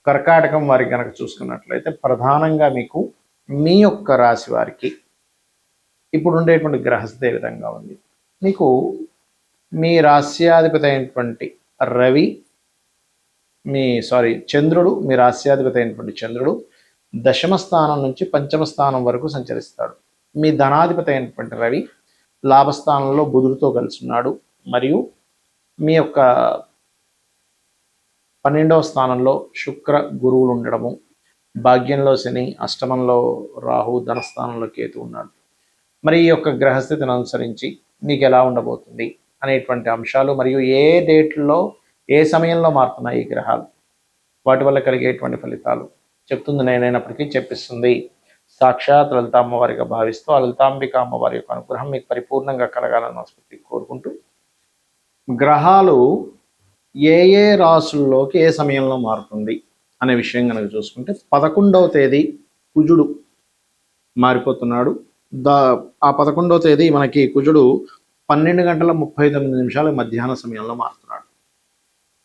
కర్కాటకం వారికి కనుక చూసుకున్నట్లయితే ప్రధానంగా మీకు మీ యొక్క రాశి వారికి ఇప్పుడు ఉండేటువంటి గ్రహస్థితి ఏ విధంగా ఉంది. మీకు మీ రాస్యాధిపతి అయినటువంటి రవి చంద్రుడు, మీ రాస్యాధిపతి అయినటువంటి చంద్రుడు దశమ స్థానం నుంచి పంచమ స్థానం వరకు సంచరిస్తాడు. మీ ధనాధిపతి అయినటువంటి రవి లాభస్థానంలో బుధుడితో కలిసి ఉన్నాడు. మరియు మీ యొక్క 12వ స్థానంలో శుక్ర గురువులు ఉండడము, భాగ్యంలో శని, అష్టమంలో రాహు, ధనస్థానంలో కేతు ఉన్నాడు. మరి ఈ యొక్క గ్రహస్థితిని అనుసరించి మీకు ఎలా ఉండబోతుంది అనేటువంటి అంశాలు, మరియు ఏ డేట్లో ఏ సమయంలో మారుతున్నాయి ఈ గ్రహాలు, వాటి వల్ల కలిగేటువంటి ఫలితాలు చెప్తుంది నేనైనప్పటికీ చెప్పిస్తుంది సాక్షాత్ లలిత అమ్మవారిగా భావిస్తూ ఆ లలితాంబిక అమ్మవారి యొక్క అనుగ్రహం మీకు పరిపూర్ణంగా కలగాలని మనస్ఫూర్తిగా కోరుకుంటూ, గ్రహాలు ఏ ఏ రాసుల్లోకి ఏ సమయంలో మారుతుంది అనే విషయం కనుక చూసుకుంటే 11వ తేదీ కుజుడు మారిపోతున్నాడు. ఆ 11వ తేదీ మనకి కుజుడు 12:39 మధ్యాహ్న సమయంలో మారుతున్నాడు.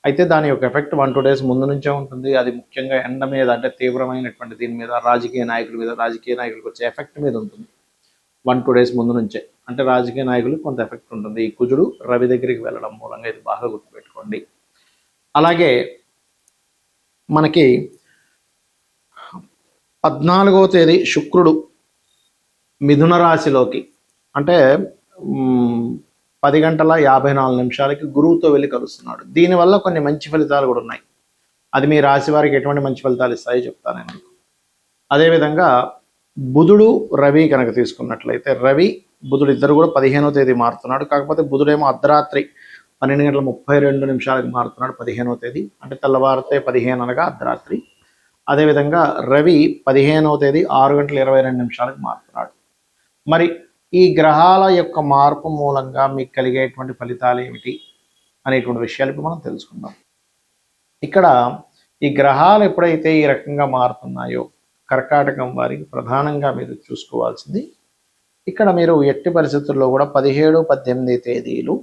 అయితే దాని యొక్క ఎఫెక్ట్ 1-2 డేస్ ముందు నుంచే ఉంటుంది. అది ముఖ్యంగా ఎండ మీద, అంటే తీవ్రమైనటువంటి దీని మీద, రాజకీయ నాయకులకు వచ్చే ఎఫెక్ట్ మీద ఉంటుంది. 1-2 డేస్ ముందు నుంచే, అంటే రాజకీయ నాయకులకు కొంత ఎఫెక్ట్ ఉంటుంది. ఈ కుజుడు రవి దగ్గరికి వెళ్ళడం మూలంగా ఇది బాగా గుర్తుపెట్టుకోండి. అలాగే మనకి 14వ తేదీ శుక్రుడు మిథున రాశిలోకి, అంటే 10:54 గురువుతో వెళ్ళి కలుస్తున్నాడు. దీనివల్ల కొన్ని మంచి ఫలితాలు కూడా ఉన్నాయి. అది మీ రాశి వారికి ఎటువంటి మంచి ఫలితాలు ఇస్తాయో చెప్తాను నేను. అదేవిధంగా బుధుడు రవి కనుక తీసుకున్నట్లయితే, రవి బుధుడు ఇద్దరు కూడా 15వ తేదీ మారుతున్నాడు. కాకపోతే బుధుడేమో అర్ధరాత్రి 12:32 మారుతున్నాడు 15వ తేదీ, అంటే తెల్లవారితే 15 అనగా అర్ధరాత్రి. అదేవిధంగా రవి 15వ తేదీ 6:22 మారుతున్నాడు. మరి ఈ గ్రహాల యొక్క మార్పు మూలంగా మీకు కలిగేటువంటి ఫలితాలు ఏమిటి అనేటువంటి విషయాలు ఇప్పుడు మనం తెలుసుకుందాం. ఇక్కడ ఈ గ్రహాలు ఎప్పుడైతే ఈ రకంగా మారుతున్నాయో కర్కాటకం వారికి ప్రధానంగా మీరు చూసుకోవాల్సింది, ఇక్కడ మీరు ఎట్టి పరిస్థితుల్లో కూడా 17-18 తేదీలు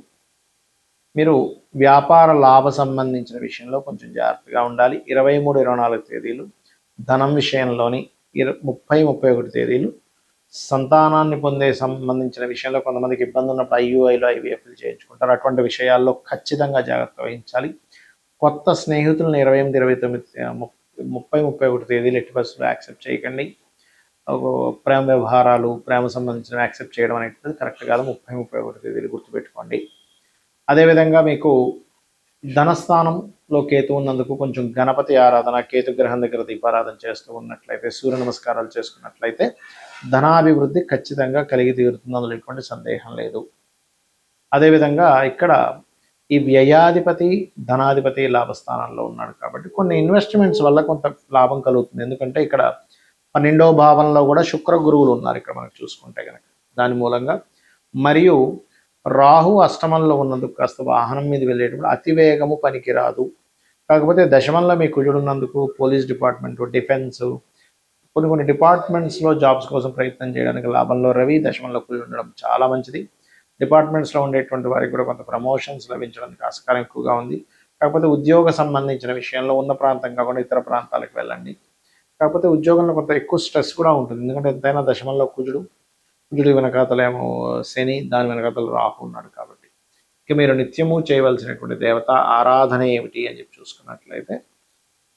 మీరు వ్యాపార లాభ సంబంధించిన విషయంలో కొంచెం జాగ్రత్తగా ఉండాలి. 23-24 తేదీలు ధనం విషయంలోని, 30-31 తేదీలు సంతానాన్ని పొందే సంబంధించిన విషయంలో కొంతమందికి ఇబ్బంది ఉన్నప్పుడు IUIలు IVFలు చేయించుకుంటారు. అటువంటి విషయాల్లో ఖచ్చితంగా జాగ్రత్త వహించాలి. కొత్త స్నేహితులను 28-29 30-31 తేదీలు ఎట్టి పరిస్థితుల్లో యాక్సెప్ట్ చేయకండి. ప్రేమ వ్యవహారాలు, ప్రేమ సంబంధించిన యాక్సెప్ట్ చేయడం అనేటువంటిది కరెక్ట్ కాదు. 30-31 తేదీలు గుర్తుపెట్టుకోండి. అదేవిధంగా మీకు ధనస్థానంలో కేతు ఉన్నందుకు కొంచెం గణపతి ఆరాధన, కేతు గ్రహం దగ్గర దీపారాధన చేస్తూ ఉన్నట్లయితే, సూర్య నమస్కారాలు చేసుకున్నట్లయితే ధనాభివృద్ధి ఖచ్చితంగా కలిగి తీరుతుంది, అందులో ఎటువంటి సందేహం లేదు. అదేవిధంగా ఇక్కడ ఈ వ్యయాధిపతి ధనాధిపతి లాభస్థానంలో ఉన్నాడు కాబట్టి కొన్ని ఇన్వెస్ట్మెంట్స్ వల్ల కొంత లాభం కలుగుతుంది. ఎందుకంటే ఇక్కడ 12వ భావంలో కూడా శుక్ర గురువులు ఉన్నారు ఇక్కడ మనకు చూసుకుంటే కనుక, దాని మూలంగా. మరియు రాహు అష్టమంలో ఉన్నందుకు కాస్త వాహనం మీద వెళ్ళేటప్పుడు అతివేగము పనికిరాదు. కాకపోతే దశమంలో మీ కుజుడు ఉన్నందుకు పోలీస్ డిపార్ట్మెంట్, డిఫెన్స్, కొన్ని డిపార్ట్మెంట్స్లో జాబ్స్ కోసం ప్రయత్నం చేయడానికి లాభంలో రవి, దశమంలో కుజుడు ఉండడం చాలా మంచిది. డిపార్ట్మెంట్స్లో ఉండేటువంటి వారికి కూడా కొంత ప్రమోషన్స్ లభించడానికి ఆస్కారం ఎక్కువగా ఉంది. కాకపోతే ఉద్యోగ సంబంధించిన విషయంలో ఉన్న ప్రాంతం కాకుండా ఇతర ప్రాంతాలకు వెళ్ళండి. కాకపోతే ఉద్యోగంలో కొంత ఎక్కువ స్ట్రెస్ కూడా ఉంటుంది. ఎందుకంటే ఎంతైనా దశమంలో కుజుడు వెనకాతలేమో శని, దాని వెనకాతలు రాహు ఉన్నాడు కాబట్టి. ఇక మీరు నిత్యము చేయవలసినటువంటి దేవత ఆరాధన ఏమిటి అని చెప్పి చూసుకున్నట్లయితే,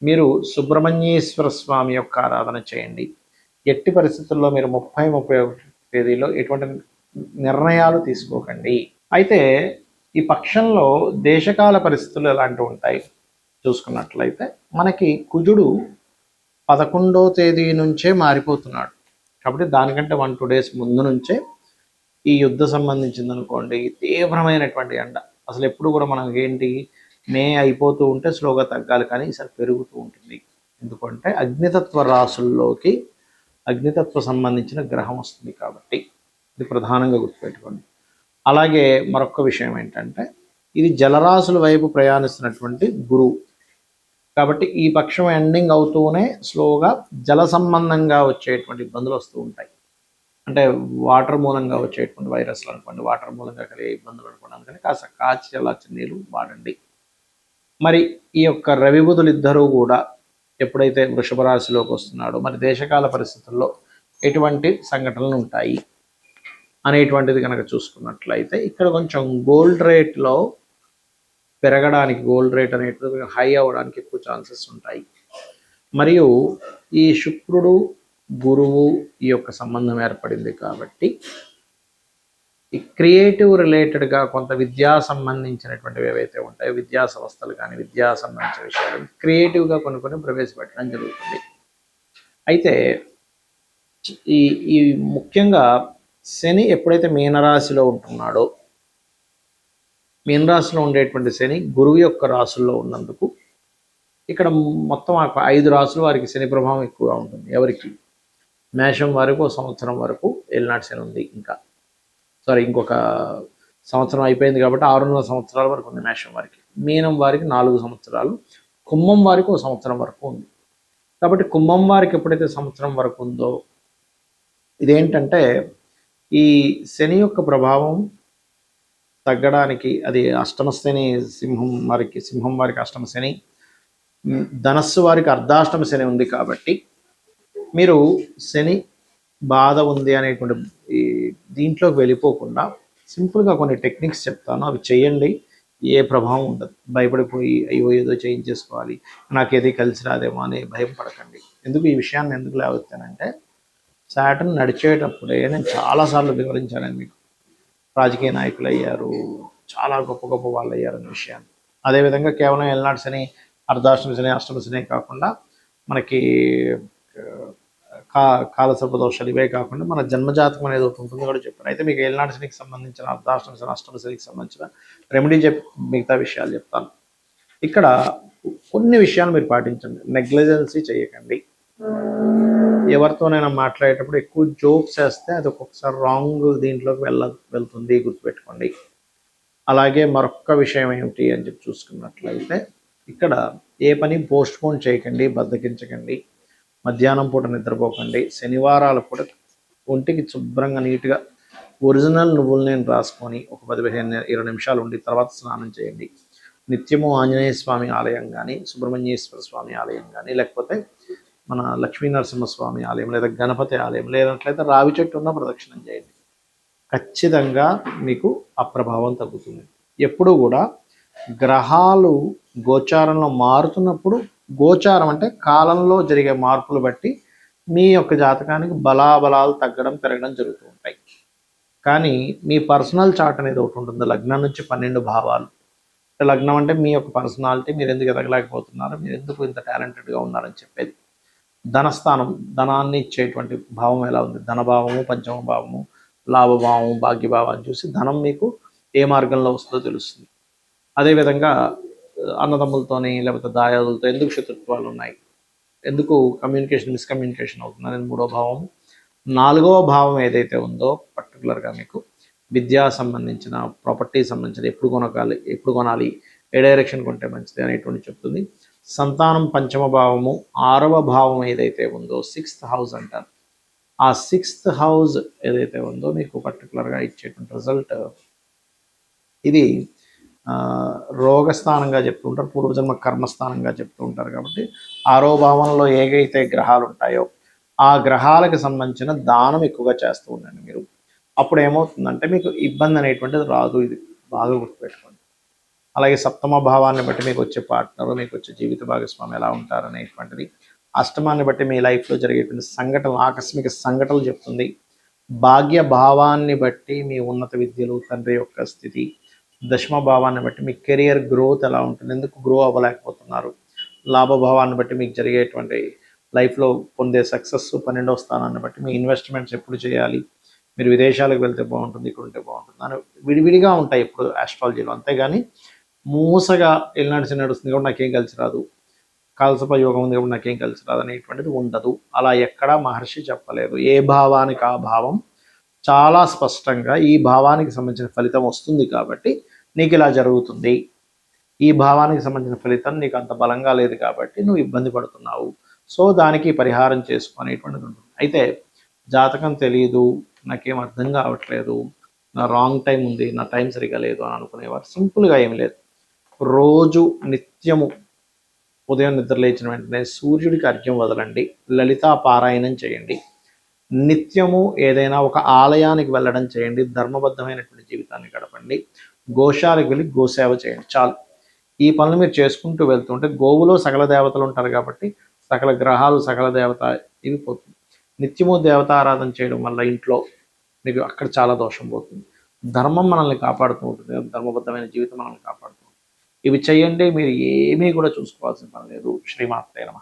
మీరు సుబ్రహ్మణ్యేశ్వర స్వామి యొక్క ఆరాధన చేయండి. ఎట్టి పరిస్థితుల్లో మీరు 30-31 తేదీలో ఎటువంటి నిర్ణయాలు తీసుకోకండి. అయితే ఈ పక్షంలో దేశకాల పరిస్థితులు ఎలాంటివి ఉంటాయి చూసుకున్నట్లయితే, మనకి కుజుడు 11వ తేదీ నుంచే మారిపోతున్నాడు. కాబట్టి దానికంటే 1-2 డేస్ ముందు నుంచే ఈ యుద్ధ సంబంధించింది అనుకోండి, తీవ్రమైనటువంటి ఎండ. అసలు ఎప్పుడు కూడా మనకి ఏంటి, మే అయిపోతూ ఉంటే స్లోగా తగ్గాలి, కానీ ఈసారి పెరుగుతూ ఉంటుంది. ఎందుకంటే అగ్నితత్వ రాసుల్లోకి అగ్నితత్వ సంబంధించిన గ్రహం వస్తుంది కాబట్టి ఇది ప్రధానంగా గుర్తుపెట్టుకోండి. అలాగే మరొక విషయం ఏంటంటే, ఇది జలరాశుల వైపు ప్రయాణిస్తున్నటువంటి గురువు కాబట్టి ఈ పక్షం ఎండింగ్ అవుతూనే స్లోగా జల సంబంధంగా వచ్చేటువంటి ఇబ్బందులు వస్తూ ఉంటాయి. అంటే వాటర్ మూలంగా వచ్చేటువంటి వైరస్లు అనుకోండి, వాటర్ మూలంగా కలిగే ఇబ్బందులు అనుకోండి. అందుకని కాస్త కాచి చల్లార్చిన నీళ్ళు వాడండి. మరి ఈ యొక్క రవి బుధులు ఇద్దరూ కూడా ఎప్పుడైతే వృషభ రాశిలోకి వస్తున్నాడో మరి దేశకాల పరిస్థితుల్లో ఎటువంటి సంఘటనలు ఉంటాయి అనేటువంటిది కనుక చూసుకున్నట్లయితే ఇక్కడ కొంచెం గోల్డ్ రేట్లో పెరగడానికి, గోల్డ్ రేట్ అనేటువంటిది హై అవ్వడానికి ఎక్కువ ఛాన్సెస్ ఉంటాయి. మరియు ఈ శుక్రుడు గురువు ఈ యొక్క సంబంధం ఏర్పడింది కాబట్టి ఈ క్రియేటివ్ రిలేటెడ్గా కొంత విద్యా సంబంధించినటువంటివి ఏవైతే ఉంటాయో, విద్యా సంస్థలు కానీ విద్యా సంబంధించిన విషయాలు క్రియేటివ్గా కొన్ని ప్రవేశపెట్టడం జరుగుతుంది. అయితే ఈ ఈ ముఖ్యంగా శని ఎప్పుడైతే మీనరాశిలో ఉంటున్నాడో, మీనరాశిలో ఉండేటువంటి శని గురువు యొక్క రాశుల్లో ఉన్నందుకు ఇక్కడ మొత్తం 5 రాశుల వారికి శని ప్రభావం ఎక్కువగా ఉంటుంది. ఎవరికి? మేషం వారికి 1 సంవత్సరం వరకు ఏలినాటి శని ఉంది. ఇంకొక సంవత్సరం అయిపోయింది కాబట్టి 6.5 సంవత్సరాల వరకు ఉంది మేషం వారికి. మీనం వారికి 4 సంవత్సరాలు, కుంభం వారికి 1 సంవత్సరం వరకు ఉంది. కాబట్టి కుంభం వారికి ఎప్పుడైతే సంవత్సరం వరకు ఉందో, ఇదేంటంటే ఈ శని యొక్క ప్రభావం తగ్గడానికి అది అష్టమ శని, సింహం వారికి అష్టమ శని, ధనస్సు వారికి అర్ధాష్టమ శని ఉంది. కాబట్టి మీరు శని బాధ ఉంది అనేటువంటి ఈ దీంట్లోకి వెళ్ళిపోకుండా సింపుల్గా కొన్ని టెక్నిక్స్ చెప్తాను, అవి చేయండి. ఏ ప్రభావం ఉండదు. భయపడిపోయి అయ్యో ఏదో చేయించేసుకోవాలి, నాకేది కలిసి రాదేమో అని భయం పడకండి. ఎందుకు ఈ విషయాన్ని ఎందుకు లేవస్తానంటే, సాటర్న్ నడిచేటప్పుడే నేను చాలాసార్లు వివరించాను మీకు. రాజకీయ నాయకులు అయ్యారు, చాలా గొప్ప గొప్ప వాళ్ళు అయ్యారు అనే విషయాన్ని. అదేవిధంగా కేవలం ఏలినాటి శని, అర్ధాష్టమ శని, అష్టమ శని కాకుండా మనకి కాలసర్ప దోషాలు ఇవే కాకుండా మన జన్మజాతకం అనేది ఒకటి ఉంటుంది కూడా చెప్పాను. అయితే మీకు ఏలినాటి శనికి సంబంధించిన, అర్ధాష్టమ శని, అష్టమ శనికి సంబంధించిన రెమెడీ మిగతా విషయాలు చెప్తాను. ఇక్కడ కొన్ని విషయాలు మీరు పాటించండి. నెగ్లిజెన్సీ చేయకండి. ఎవరితోనైనా మాట్లాడేటప్పుడు ఎక్కువ జోక్స్ వేస్తే అది ఒక్కొక్కసారి రాంగ్ దీంట్లోకి వెళ్తుంది, గుర్తుపెట్టుకోండి. అలాగే మరొక్క విషయం ఏమిటి అని చెప్పి చూసుకున్నట్లయితే, ఇక్కడ ఏ పని పోస్ట్ పోన్ చేయకండి, బద్దకించకండి, మధ్యాహ్నం పూట నిద్రపోకండి. శనివారాలు కూడా ఒంటికి శుభ్రంగా నీట్గా ఒరిజినల్ నువ్వులు నేను రాసుకొని ఒక 10-20 నిమిషాలు ఉండి తర్వాత స్నానం చేయండి. నిత్యము ఆంజనేయ స్వామి ఆలయం కానీ, సుబ్రహ్మణ్యేశ్వర స్వామి ఆలయం కానీ, లేకపోతే మన లక్ష్మీనరసింహస్వామి ఆలయం లేదా గణపతి ఆలయం, లేనట్లయితే రావి చెట్టు ఉన్న ప్రదక్షిణం చేయండి. ఖచ్చితంగా మీకు ఆ ప్రభావం తగ్గుతుంది. ఎప్పుడు కూడా గ్రహాలు గోచారంలో మారుతున్నప్పుడు, గోచారం అంటే కాలంలో జరిగే మార్పులు బట్టి మీ యొక్క జాతకానికి బలాబలాలు తగ్గడం పెరగడం జరుగుతూ ఉంటాయి. కానీ మీ పర్సనల్ చార్ట్ అనేది ఒకటి ఉంటుంది. లగ్నం నుంచి 12 భావాలు. లగ్నం అంటే మీ యొక్క పర్సనాలిటీ, మీరు ఎందుకు ఎదగలేకపోతున్నారు, మీరు ఎందుకు ఇంత టాలెంటెడ్గా ఉన్నారని చెప్పేది. ధనస్థానం, ధనాన్ని ఇచ్చేటువంటి భావం ఎలా ఉంది, ధనభావము, పంచమ భావము, లాభభావము, భాగ్యభావాన్ని చూసి ధనం మీకు ఏ మార్గంలో వస్తుందో తెలుస్తుంది. అదేవిధంగా అన్నదమ్ములతోని లేకపోతే దాయాదులతో ఎందుకు శత్రుత్వాలు ఉన్నాయి, ఎందుకు మిస్కమ్యూనికేషన్ అవుతుంది అనేది 3వ భావం. 4వ భావం ఏదైతే ఉందో పర్టికులర్గా మీకు విద్యా సంబంధించిన, ప్రాపర్టీ సంబంధించిన, ఎప్పుడు కొనాలి, ఏ డైరెక్షన్ కొంటే మంచిది అనేటువంటి చెప్తుంది. సంతానం 5వ భావము. 6వ భావం ఏదైతే ఉందో 6th హౌస్ అంటారు. ఆ 6th హౌస్ ఏదైతే ఉందో మీకు పర్టికులర్గా ఇచ్చేటువంటి రిజల్ట్ ఇది రోగస్థానంగా చెప్తూ ఉంటారు, పూర్వజన్మ కర్మస్థానంగా చెప్తూ ఉంటారు. కాబట్టి 6వ భావంలో ఏవైతే గ్రహాలు ఉంటాయో ఆ గ్రహాలకు సంబంధించిన దానం ఎక్కువగా చేస్తూ ఉండండి మీరు. అప్పుడు ఏమవుతుందంటే మీకు ఇబ్బంది అనేటువంటిది రాదు. ఇది బాగా గుర్తుపెట్టుకోండి. అలాగే 7వ భావాన్ని బట్టి మీకు వచ్చే పార్ట్నర్, మీకు వచ్చే జీవిత భాగస్వామి ఎలా ఉంటారు అనేటువంటిది. అష్టమాన్ని బట్టి మీ లైఫ్లో జరిగేటువంటి సంఘటనలు, ఆకస్మిక సంఘటనలు చెప్తుంది. భాగ్య భావాన్ని బట్టి మీ ఉన్నత విద్యలు, తండ్రి యొక్క స్థితి. దశమ భావాన్ని బట్టి మీ కెరియర్ గ్రోత్ ఎలా ఉంటుంది, ఎందుకు గ్రో అవ్వలేకపోతున్నారు. లాభభావాన్ని బట్టి మీకు జరిగేటువంటి లైఫ్లో పొందే సక్సెస్. 12వ స్థానాన్ని బట్టి మీ ఇన్వెస్ట్మెంట్స్ ఎప్పుడు చేయాలి, మీరు విదేశాలకు వెళ్తే బాగుంటుంది, ఇక్కడ ఉంటే బాగుంటుంది అని విడివిడిగా ఉంటాయి ఇప్పుడు ఆస్ట్రాలజీలో. అంతేగాని మూసగా ఎల్నాటి నడుస్తుంది కాబట్టి నాకేం కలిసి రాదు, కాలసప యోగం ఉంది కాబట్టి నాకేం కలిసి రాదు అనేటువంటిది ఉండదు. అలా ఎక్కడా మహర్షి చెప్పలేదు. ఏ భావానికి ఆ భావం చాలా స్పష్టంగా ఈ భావానికి సంబంధించిన ఫలితం వస్తుంది కాబట్టి నీకు ఇలా జరుగుతుంది, ఈ భావానికి సంబంధించిన ఫలితం నీకు అంత బలంగా లేదు కాబట్టి నువ్వు ఇబ్బంది పడుతున్నావు, సో దానికి పరిహారం చేసుకునేటువంటిది ఉంటుంది. అయితే జాతకం తెలియదు, నాకేం అర్థం కావట్లేదు, నా రాంగ్ టైం ఉంది, నా టైం సరిగా లేదు అని అనుకునేవారు సింపుల్గా ఏమి లేదు. రోజు నిత్యము ఉదయం నిద్ర లేచిన వెంటనే సూర్యుడికి అర్ఘ్యం వదలండి, లలితా పారాయణం చేయండి, నిత్యము ఏదైనా ఒక ఆలయానికి వెళ్ళడం చేయండి, ధర్మబద్ధమైనటువంటి జీవితాన్ని గడపండి, గోశాలకు వెళ్ళి గోసేవ చేయండి. చాలు. ఈ పనులు మీరు చేసుకుంటూ వెళ్తుంటే గోవులో సకల దేవతలు ఉంటారు కాబట్టి సకల గ్రహాలు సకల దేవత ఇవి పోతుంది. నిత్యము దేవతారాధన చేయడం వల్ల ఇంట్లో మీకు అక్కడ చాలా దోషం పోతుంది. ధర్మం మనల్ని కాపాడుతూ ఉంటుంది, ధర్మబద్ధమైన జీవితం మనల్ని కాపాడుతూ ఉంటుంది. ఇవి చేయండి, మీరు ఏమీ కూడా చూసుకోవాల్సిన పని లేదు. శ్రీమాత్రే నమః.